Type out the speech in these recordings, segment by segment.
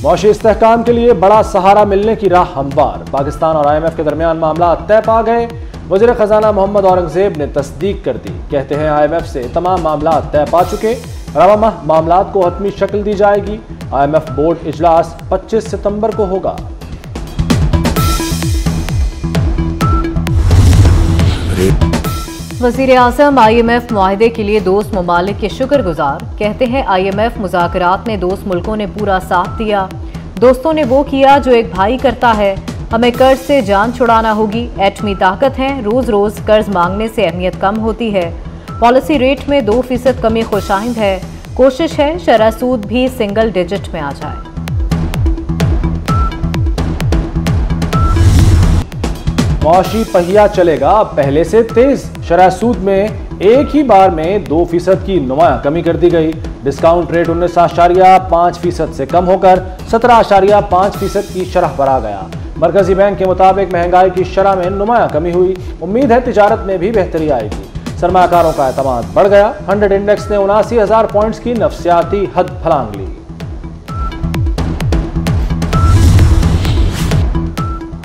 मौशी इस्तेहकाम के लिए बड़ा सहारा मिलने की राह हमवार। पाकिस्तान और IMF के दरमियान मामला तय पा गए। वज़ीर ख़जाना मोहम्मद औरंगज़ेब ने तस्दीक कर दी। कहते हैं IMF से तमाम मामला तय पा चुके। रवा माह मामलात को हतमी शक्ल दी जाएगी। IMF बोर्ड इजलास 25 सितंबर को होगा। वज़ीर आज़म IMF मुआहदे के लिए दोस्त ममालिक के शुक्रगुजार। कहते हैं IMF मुज़ाकरात में दोस्त मुल्कों ने पूरा साथ दिया। दोस्तों ने वो किया जो एक भाई करता है। हमें कर्ज से जान छुड़ाना होगी। एटमी ताकत है, रोज रोज कर्ज मांगने से अहमियत कम होती है। पॉलिसी रेट में 2% कमी खुशाइंद है। कोशिश है शरह सूद भी सिंगल डिजिट में आ जाए। मौशी पहिया चलेगा पहले से तेज। शरह सूद में एक ही बार में 2% की नुमाया कमी कर दी गई। डिस्काउंट रेट 19.5% से कम होकर 17.5% की शरह पर आ गया। मरकजी बैंक के मुताबिक महंगाई की शरह में नुमाया कमी हुई। उम्मीद है तिजारत में भी बेहतरी आएगी। सरमायाकारों का एतमाद बढ़ गया। 100 इंडेक्स ने 79,000 पॉइंट्स की नफसियाती हद फलांग ली।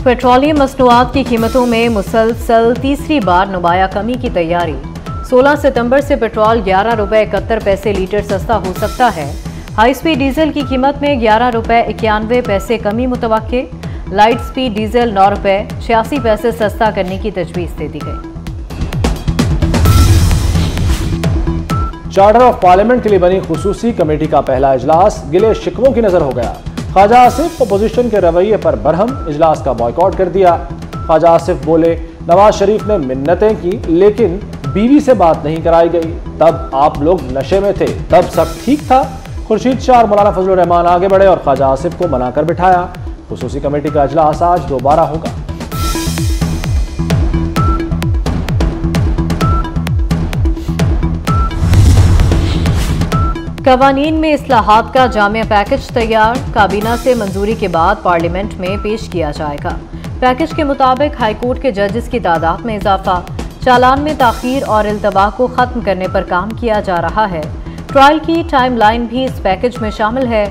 पेट्रोलियम मसनूआत की कीमतों में मुसलसल तीसरी बार नुमाया कमी की तैयारी। 16 सितंबर से पेट्रोल 11 रुपये 71 पैसे लीटर सस्ता हो सकता है। हाई स्पीड डीजल की कीमत में 11 रुपये 91 पैसे कमी मुतवक्के। लाइट स्पीड डीजल 9 रुपये 86 पैसे सस्ता करने की तजवीज़ दे दी गई। चार्टर ऑफ पार्लियामेंट के लिए बनी खुसूसी कमेटी का पहला इजलास गिले शिकवों की नजर हो गया। ख्वाजा आसिफ अपोजिशन के रवैये पर बरहम, इजलास का बॉयकॉट कर दिया। ख्वाजा आसिफ बोले, नवाज शरीफ ने मिन्नतें की लेकिन बीवी से बात नहीं कराई गई। तब आप लोग नशे में थे, तब सब ठीक था। खुर्शीद शाह और मौलाना फजलुर रहमान आगे बढ़े और ख्वाजा आसिफ को मनाकर बिठाया। खुसूसी कमेटी का इजलास आज दोबारा होगा। कवानीन में इस्लाहात का जामिया पैकेज तैयार। काबीना से मंजूरी के बाद पार्लियामेंट में पेश किया जाएगा। पैकेज के मुताबिक हाईकोर्ट के जजेस की तादाद में इजाफा, चालान में ताखीर और इल्तबा को खत्म करने पर काम किया जा रहा है। ट्रायल की टाइमलाइन भी इस पैकेज में शामिल है।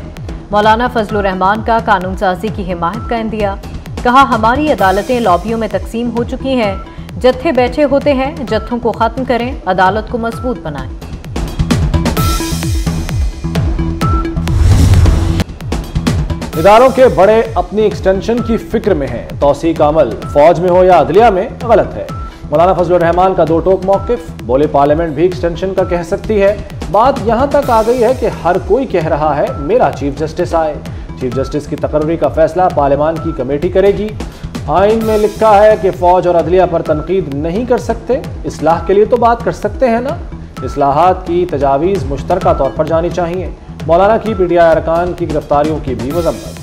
मौलाना फजलुर रहमान का कानून साजी की हिमायत का इंदिया। कहा, हमारी अदालतें लॉबियों में तकसीम हो चुकी हैं। जत्थे बैठे होते हैं, जत्थों को खत्म करें, अदालत को मजबूत बनाएं। इदारों के बड़े अपनी एक्सटेंशन की फिक्र में हैं। तौसी का अमल फौज में हो या अदलिया में गलत है। मौलाना फजलुर रहमान का दो टोक मौकिफ। बोले, पार्लियामेंट भी एक्सटेंशन का कह सकती है। बात यहां तक आ गई है कि हर कोई कह रहा है मेरा चीफ जस्टिस आए। चीफ जस्टिस की तकर्री का फैसला पार्लियामान की कमेटी करेगी। आइन में लिखा है कि फौज और अदलिया पर तनकीद नहीं कर सकते। इस्लाह के लिए तो बात कर सकते हैं ना। इस्लाहात की तजावीज़ मुश्तरका तौर पर जानी चाहिए। मौलाना की PTI अरकान की गिरफ्तारियों की भी मजम्मत।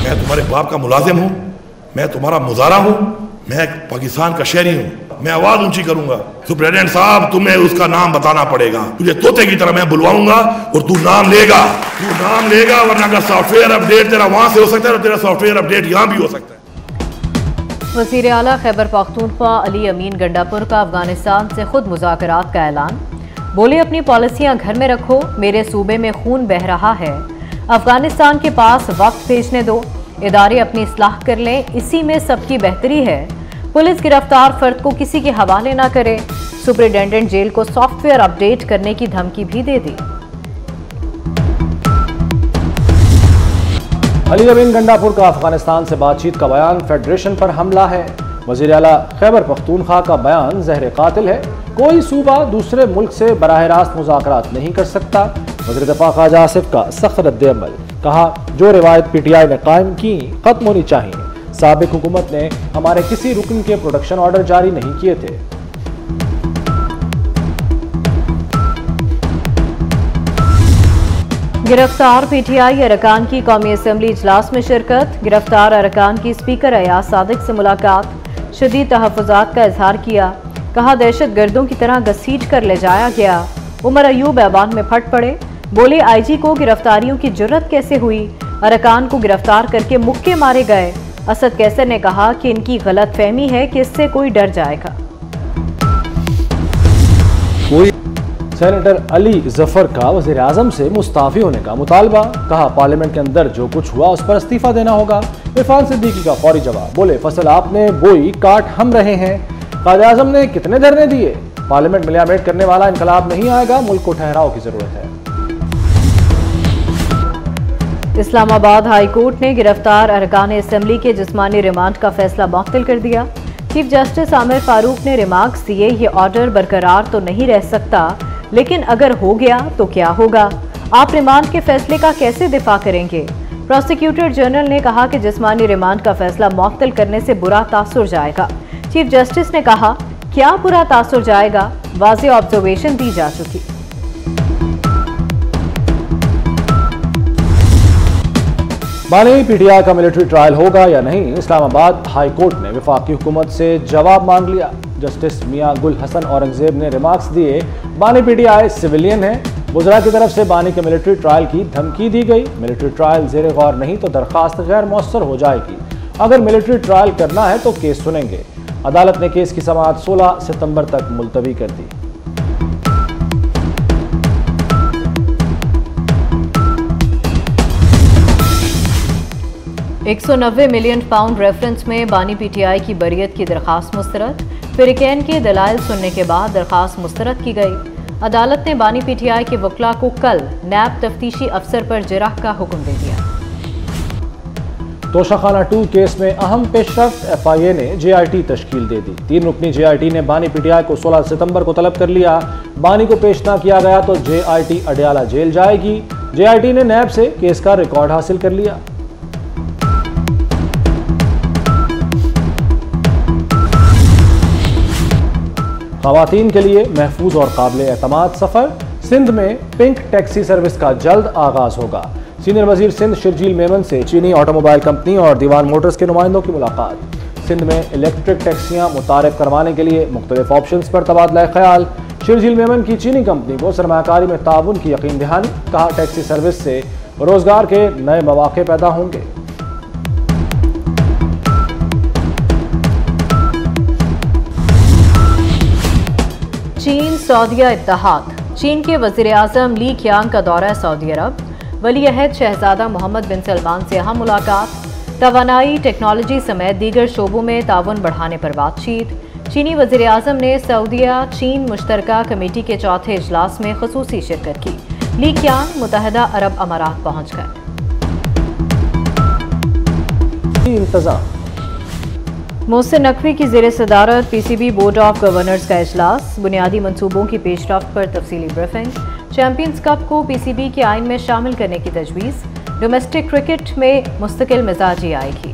मैं तुम्हारे बाप का मुलाजिम हूँ, मैं तुम्हारा मुजारा हूँ, मैं पाकिस्तान का शहरी हूँ। मैं आवाज ऊंची करूंगा। सुप्रीटेंडेंट साहब, तुम्हें उसका नाम बताना पड़ेगा। तुझे तोते की तरह मैं बुलवाऊंगा और तू नाम लेगा, वरना का सॉफ्टवेयर अपडेट तेरा वहां से हो सकता है और तेरा सॉफ्टवेयर अपडेट यहाँ भी हो सकता है। वज़ीर आला खैबर पख्तूनख्वा अली अमीन गंडापुर का अफगानिस्तान से खुद मुज़ाकरात का ऐलान। बोले, अपनी पॉलिसियां घर में रखो, मेरे सूबे में खून बह रहा है। अफगानिस्तान के पास वक्त भेजने दो, इदारे अपनी इस्लाह कर लें, इसी में सबकी बेहतरी है। पुलिस गिरफ्तार फर्द को किसी के हवाले ना करे। सुपरिटेंडेंट जेल को सॉफ्टवेयर अपडेट करने की धमकी भी दे दी। अली अमीन गंडापुर का अफगानिस्तान से बातचीत का बयान फेडरेशन पर हमला है। वज़ीर आला खैबर पख्तूनख्वा का बयान ज़हर कातिल है। कोई सूबा दूसरे मुल्क से बराह रास्त मुज़ाकरात नहीं कर सकता। वज़ीर दफ़ा ख्वाजा आसिफ का सख्त रद्द-ए-अमल। कहा, जो रिवायत PTI ने कायम की खत्म होनी चाहिए। साबिक हुकूमत ने हमारे किसी रुकन के प्रोटेक्शन ऑर्डर जारी नहीं किए थे। गिरफ्तार PTI अरकान की कौमी असम्बली इजलास में शिरकत। गिरफ्तार अरकान की स्पीकर अयाज सादिक से मुलाकात। शदीद तहफ़्फ़ुज़ात का इजहार किया। कहा, दहशत गर्दों की तरह घसीट कर ले जाया गया। उमर अयूब ऐवान में फट पड़े। बोले, IG को गिरफ्तारियों की जुर्रत कैसे हुई। अरकान को गिरफ्तार करके मुक्के मारे गए। असद कैसर ने कहा कि इनकी गलत फहमी है कि इससे कोई डर जाएगा। सेनेटर अली जफर का वज़ीर आज़म से मुस्ताफ़ी होने का मुतालबा। कहा पार्लियामेंट के अंदर जो कुछ हुआ उस पर इस्तीफा देना होगा। इरफान सिद्दीकी का फौरी जवाब। बोले फसल आपने बोई काट हम रहे हैं। कायदे आज़म ने कितने धरने दिए। पार्लियामेंट मिलियामेट करने वाला इनकलाब नहीं आएगा, मुल्क को ठहराव की जरूरत है। इस्लामाबाद हाई कोर्ट ने गिरफ्तार अरकान असेंबली के जिस्मानी रिमांड का फैसला मुअत्तल कर दिया। चीफ जस्टिस आमिर फारूक ने रिमार्क्स दिए, ये ऑर्डर बरकरार तो नहीं रह सकता, लेकिन अगर हो गया तो क्या होगा। आप रिमांड के फैसले का कैसे दिफा करेंगे। प्रोसिक्यूटर जनरल ने कहा कि जिस्मानी रिमांड का फैसला मुअत्तल करने से बुरा तासुर जाएगा। चीफ जस्टिस ने कहा क्या बुरा तासुर जाएगा, वाज़ेह ऑब्जर्वेशन दी जा चुकी। बानी पीटीआई का मिलिट्री ट्रायल होगा या नहीं, इस्लामाबाद हाई कोर्ट ने वफाकी हुकूमत से जवाब मांग लिया। जस्टिस मियां गुल हसन औरंगजेब ने रिमार्क्स दिए, बानी पीटीआई सिविलियन है। वज़रा की तरफ से बानी के मिलिट्री ट्रायल की धमकी दी गई। मिलिट्री ट्रायल जेर गौर नहीं तो दरखास्त गैर मौसर हो जाएगी। अगर मिलिट्री ट्रायल करना है तो केस सुनेंगे। अदालत ने केस की समाअत 16 सितंबर तक मुलतवी कर दी। £190 मिलियन रेफरेंस में बानी पीटीआई की बरियत की दरखास्त मुस्तरद। फिरिकैन के दलाइल सुनने के बाद दरखास्त मुस्तरद की गई। अदालत ने बानी पीटीआई के वकला को कल नैब तफ्तीशी अफसर पर जिरह का हुक्म दे दिया। तोशाखाना 2 केस में अहम पेशरफ्त, FIA ने JIT तश्कील दे दी। 3 रुकनी JIT ने बानी पीटीआई को 16 सितंबर को तलब कर लिया। बानी को पेश ना किया गया तो JIT अडयाला जेल जाएगी। JIT ने नैब से केस का रिकॉर्ड हासिल कर लिया। ख़वातीन के लिए महफूज और काबिल एतमाद सफ़र। सिंध में पिंक टैक्सी सर्विस का जल्द आगाज होगा। सीनियर वजीर सिंध शिरजील मेमन से चीनी ऑटोमोबाइल कंपनी और दीवान मोटर्स के नुमाइंदों की मुलाकात। सिंध में इलेक्ट्रिक टैक्सियां मुतारिफ करवाने के लिए मुख्तलिफ ऑप्शंस पर तबादला ख्याल। शिरजील मेमन की चीनी कंपनी को सरमाकारी में ताउन की यकीन दहानी। कहा टैक्सी सर्विस से रोजगार के नए मौके पैदा होंगे। चीन सऊदीया इत्तेहाद। चीन के वज़ीर आज़म ली क़ियांग का दौरा सऊदी अरब। वली अहद शहजादा मोहम्मद बिन सलमान से अहम मुलाकात। तवानाई, टेक्नोलॉजी समेत दीगर शोबों में ताउन बढ़ाने पर बातचीत। चीनी वज़ीर आज़म ने सऊदीया चीन मुश्तरका कमेटी के चौथे इजलास में ख़ुसूसी शिरकत की। ली क़ियांग मुत्तहिदा अरब अमारात पहुँच गए। इंतज़ाम मोहसिन नकवी की ज़ेर सदारत PCB बोर्ड ऑफ गवर्नर्स का इजलास। बुनियादी मंसूबों की पेशरफ्त पर तफसीली ब्रीफिंग। चैंपियंस कप को PCB के आइन में शामिल करने की तजवीज़। डोमेस्टिक क्रिकेट में मुस्तकिल मिजाजी आएगी।